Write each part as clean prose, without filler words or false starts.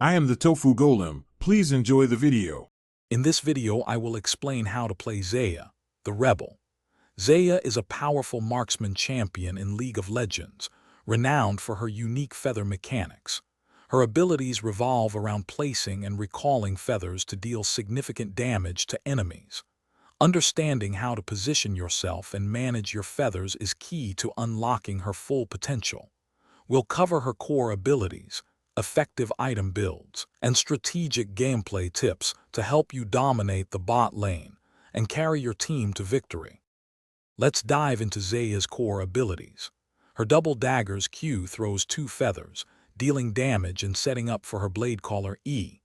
I am the Tofu Golem. Please enjoy the video. In this video, I will explain how to play Xayah, the Rebel. Xayah is a powerful marksman champion in League of Legends, renowned for her unique feather mechanics. Her abilities revolve around placing and recalling feathers to deal significant damage to enemies. Understanding how to position yourself and manage your feathers is key to unlocking her full potential. We'll cover her core abilities, effective item builds, and strategic gameplay tips to help you dominate the bot lane and carry your team to victory. Let's dive into Xayah's core abilities. Her double daggers Q throws 2 feathers, dealing damage and setting up for her blade caller E.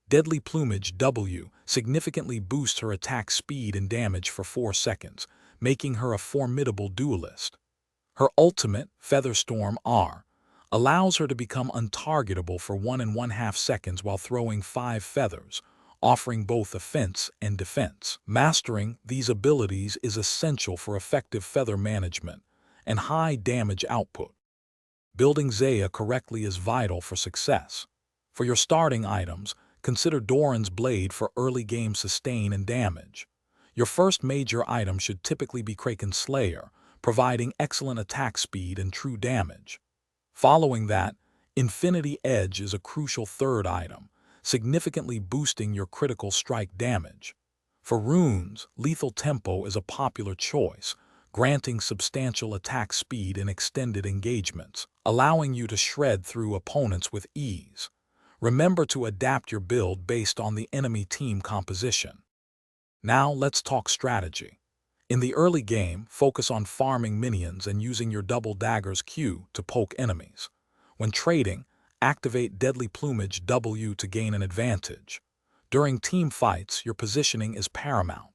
Deadly Plumage W significantly boosts her attack speed and damage for 4 seconds, making her a formidable duelist. Her ultimate, Feather Storm R, allows her to become untargetable for 1.5 seconds while throwing 5 feathers, offering both offense and defense. Mastering these abilities is essential for effective feather management and high damage output. Building Xayah correctly is vital for success. For your starting items, consider Doran's Blade for early game sustain and damage. Your first major item should typically be Kraken's Slayer, providing excellent attack speed and true damage. Following that, Infinity Edge is a crucial third item, significantly boosting your critical strike damage. For runes, Lethal Tempo is a popular choice, granting substantial attack speed in extended engagements, allowing you to shred through opponents with ease. Remember to adapt your build based on the enemy team composition. Now let's talk strategy. In the early game, focus on farming minions and using your double daggers Q to poke enemies. When trading, activate Deadly Plumage W to gain an advantage. During team fights, your positioning is paramount.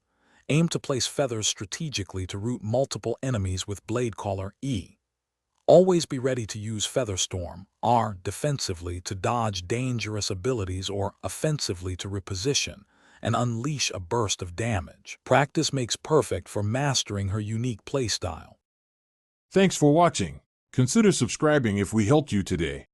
Aim to place feathers strategically to root multiple enemies with Blade Caller E. Always be ready to use Feather Storm R defensively to dodge dangerous abilities or offensively to reposition and unleash a burst of damage. Practice makes perfect for mastering her unique playstyle. Thanks for watching. Consider subscribing if we helped you today.